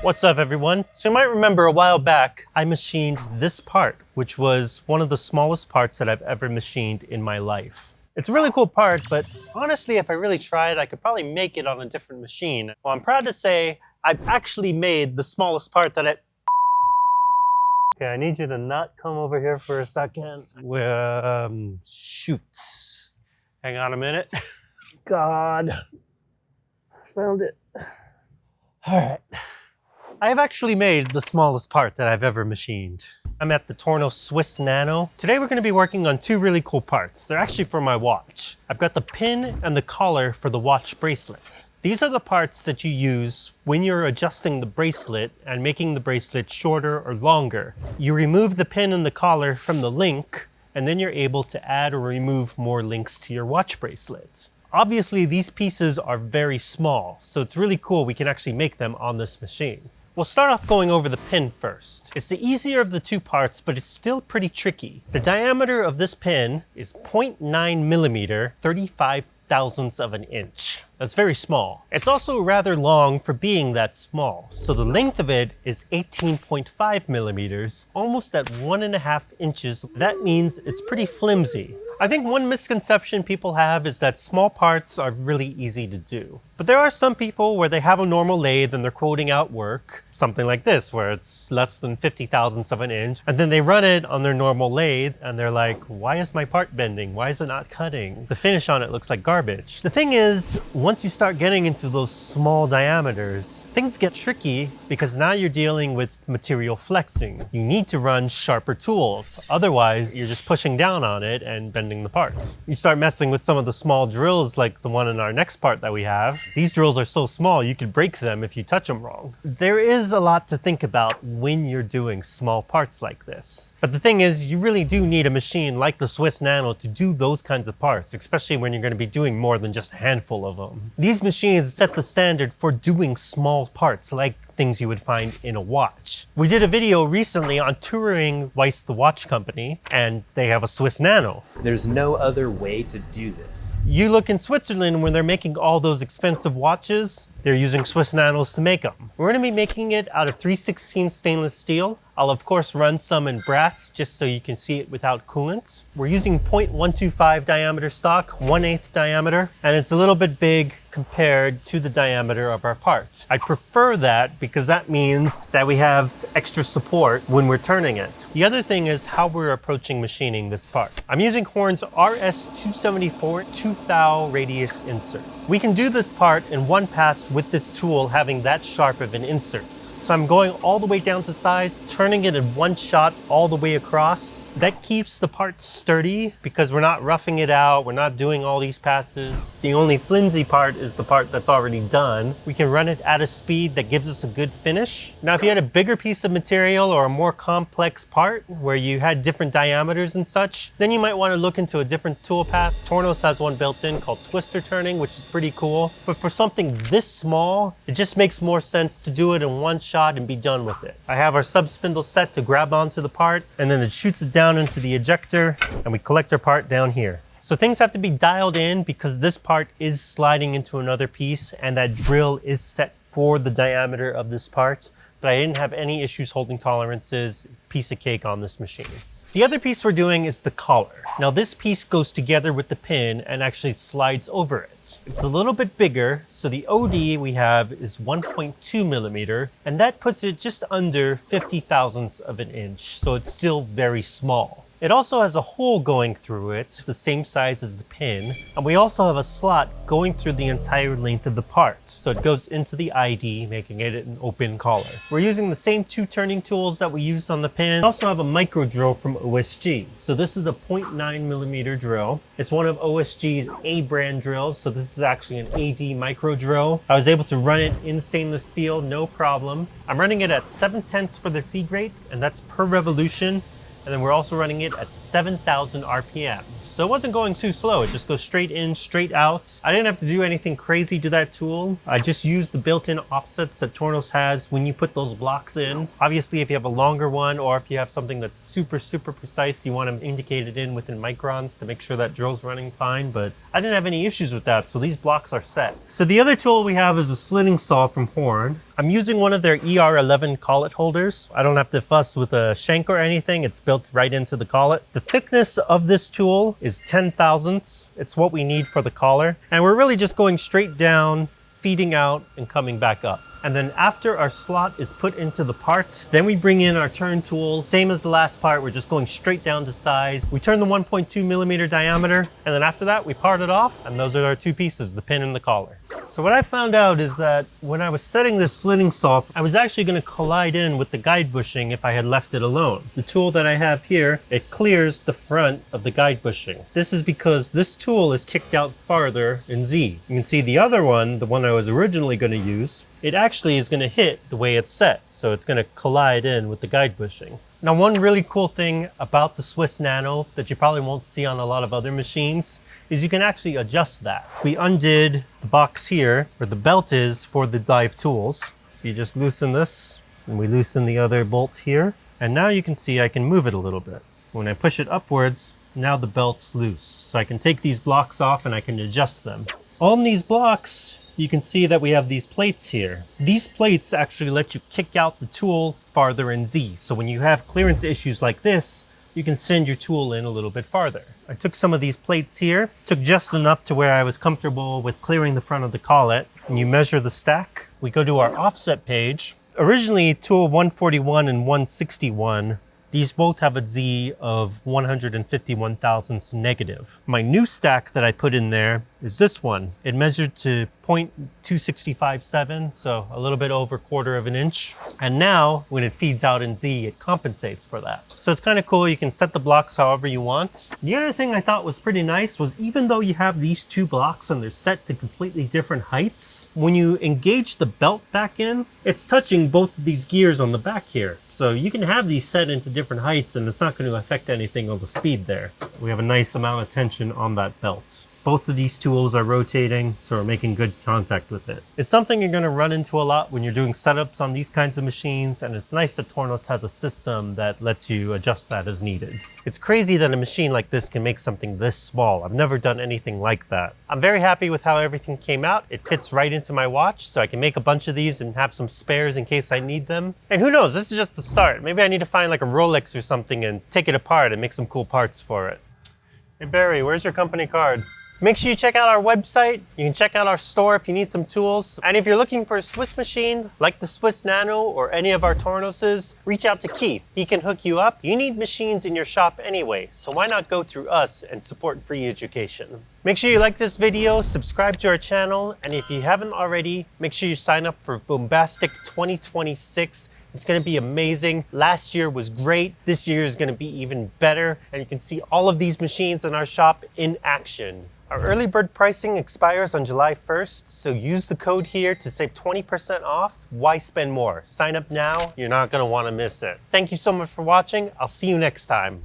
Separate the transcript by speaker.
Speaker 1: What's up everyone? So you might remember a while back, I machined this part, which was one of the smallest parts that I've ever machined in my life. It's a really cool part, but honestly, if I really tried, I could probably make it on a different machine. Well, I'm proud to say I've actually made the smallest part that Okay, I need you to not come over here for a second. Shoot. Hang on a minute. God. Found it. All right. I've actually made the smallest part that I've ever machined. I'm at the Tornos SwissNano. Today we're going to be working on two really cool parts. They're actually for my watch. I've got the pin and the collar for the watch bracelet. These are the parts that you use when you're adjusting the bracelet and making the bracelet shorter or longer. You remove the pin and the collar from the link, and then you're able to add or remove more links to your watch bracelet. Obviously, these pieces are very small, so it's really cool we can actually make them on this machine. We'll start off going over the pin first. It's the easier of the two parts, but it's still pretty tricky. The diameter of this pin is 0.9 millimeter, 35 thousandths of an inch. That's very small. It's also rather long for being that small. So the length of it is 18.5 millimeters, almost at 1.5 inches. That means it's pretty flimsy. I think one misconception people have is that small parts are really easy to do. But there are some people where they have a normal lathe and they're quoting out work, something like this, where it's less than 50 thousandths of an inch, and then they run it on their normal lathe and they're like, why is my part bending? Why is it not cutting? The finish on it looks like garbage. The thing is, once you start getting into those small diameters, things get tricky because now you're dealing with material flexing. You need to run sharper tools. Otherwise, you're just pushing down on it and bending the part. You start messing with some of the small drills like the one in our next part that we have. These drills are so small you could break them if you touch them wrong. There is a lot to think about when you're doing small parts like this. But the thing is, you really do need a machine like the SwissNano to do those kinds of parts, especially when you're going to be doing more than just a handful of them. These machines set the standard for doing small parts like things you would find in a watch. We did a video recently on touring Weiss the watch company, and they have a SwissNano.
Speaker 2: There's no other way to do this.
Speaker 1: You look in Switzerland when they're making all those expensive watches, they're using SwissNanos to make them. We're going to be making it out of 316 stainless steel. I'll of course run some in brass just so you can see it without coolant. We're using 0.125 diameter stock, 1/8 diameter, and it's a little bit big compared to the diameter of our part. I prefer that because that means that we have extra support when we're turning it. The other thing is how we're approaching machining this part. I'm using Horn's RS274 2 radius inserts. We can do this part in one pass with this tool having that sharp of an insert. So I'm going all the way down to size, turning it in one shot all the way across. That keeps the part sturdy because we're not roughing it out, we're not doing all these passes. The only flimsy part is the part that's already done. We can run it at a speed that gives us a good finish. Now if you had a bigger piece of material or a more complex part where you had different diameters and such, then you might want to look into a different tool path. Tornos has one built in called twister turning, which is pretty cool. But for something this small, it just makes more sense to do it in one shot and be done with it. I have our sub spindle set to grab onto the part, and then it shoots it down into the ejector, and we collect our part down here. So things have to be dialed in because this part is sliding into another piece, and that drill is set for the diameter of this part, but I didn't have any issues holding tolerances. Piece of cake on this machine. The other piece we're doing is the collar. Now this piece goes together with the pin and actually slides over it. It's a little bit bigger, so the OD we have is 1.2 millimeter, and that puts it just under 50 thousandths of an inch, so it's still very small. It also has a hole going through it, the same size as the pin, and we also have a slot going through the entire length of the part. So it goes into the ID, making it an open collar. We're using the same two turning tools that we used on the pin. We also have a micro drill from OSG. So this is a 0.9 millimeter drill. It's one of OSG's A brand drills, so this is actually an AD micro drill. I was able to run it in stainless steel, no problem. I'm running it at 7/10 for the feed rate, and that's per revolution. And then we're also running it at 7,000 RPM. So it wasn't going too slow. It just goes straight in, straight out. I didn't have to do anything crazy to that tool. I just used the built-in offsets that Tornos has when you put those blocks in. Obviously, if you have a longer one or if you have something that's super, super precise, you want to indicate it in within microns to make sure that drill's running fine, but I didn't have any issues with that, so these blocks are set. So the other tool we have is a slitting saw from Horn. I'm using one of their ER11 collet holders. I don't have to fuss with a shank or anything. It's built right into the collet. The thickness of this tool is 10 thousandths. It's what we need for the collar. And we're really just going straight down, feeding out, and coming back up. And then after our slot is put into the part, then we bring in our turn tool. Same as the last part, we're just going straight down to size. We turn the 1.2 millimeter diameter, and then after that, we part it off, and those are our two pieces, the pin and the collar. So what I found out is that when I was setting this slitting saw, I was actually going to collide in with the guide bushing if I had left it alone. The tool that I have here, it clears the front of the guide bushing. This is because this tool is kicked out farther in Z. You can see the other one, the one I was originally going to use, it actually is going to hit the way it's set. So it's going to collide in with the guide bushing. Now, one really cool thing about the SwissNano that you probably won't see on a lot of other machines is you can actually adjust that. We undid the box here where the belt is for the dive tools. So you just loosen this and we loosen the other bolt here. And now you can see I can move it a little bit. When I push it upwards, now the belt's loose. So I can take these blocks off and I can adjust them. On these blocks, you can see that we have these plates here. These plates actually let you kick out the tool farther in Z. So when you have clearance issues like this, you can send your tool in a little bit farther. I took some of these plates here, took just enough to where I was comfortable with clearing the front of the collet. And you measure the stack. We go to our offset page. Originally, tool 141 and 161, these both have a Z of 151 thousandths negative. My new stack that I put in there is this one. It measured to 0.2657, so a little bit over 1/4 of an inch. And now, when it feeds out in Z, it compensates for that. So it's kind of cool. You can set the blocks however you want. The other thing I thought was pretty nice was even though you have these two blocks and they're set to completely different heights, when you engage the belt back in, it's touching both of these gears on the back here. So you can have these set into different heights and it's not going to affect anything on the speed there. We have a nice amount of tension on that belt. Both of these tools are rotating, so we're making good contact with it. It's something you're going to run into a lot when you're doing setups on these kinds of machines, and it's nice that Tornos has a system that lets you adjust that as needed. It's crazy that a machine like this can make something this small. I've never done anything like that. I'm very happy with how everything came out. It fits right into my watch, so I can make a bunch of these and have some spares in case I need them. And who knows, this is just the start. Maybe I need to find like a Rolex or something and take it apart and make some cool parts for it. Hey Barry, where's your company card? Make sure you check out our website. You can check out our store if you need some tools. And if you're looking for a Swiss machine, like the SwissNano or any of our Tornoses, reach out to Keith. He can hook you up. You need machines in your shop anyway, so why not go through us and support free education? Make sure you like this video, subscribe to our channel, and if you haven't already, make sure you sign up for Boombastic 2026. It's going to be amazing. Last year was great. This year is going to be even better. And you can see all of these machines in our shop in action. Our early bird pricing expires on July 1st, so use the code here to save 20% off. Why spend more? Sign up now. You're not going to want to miss it. Thank you so much for watching. I'll see you next time.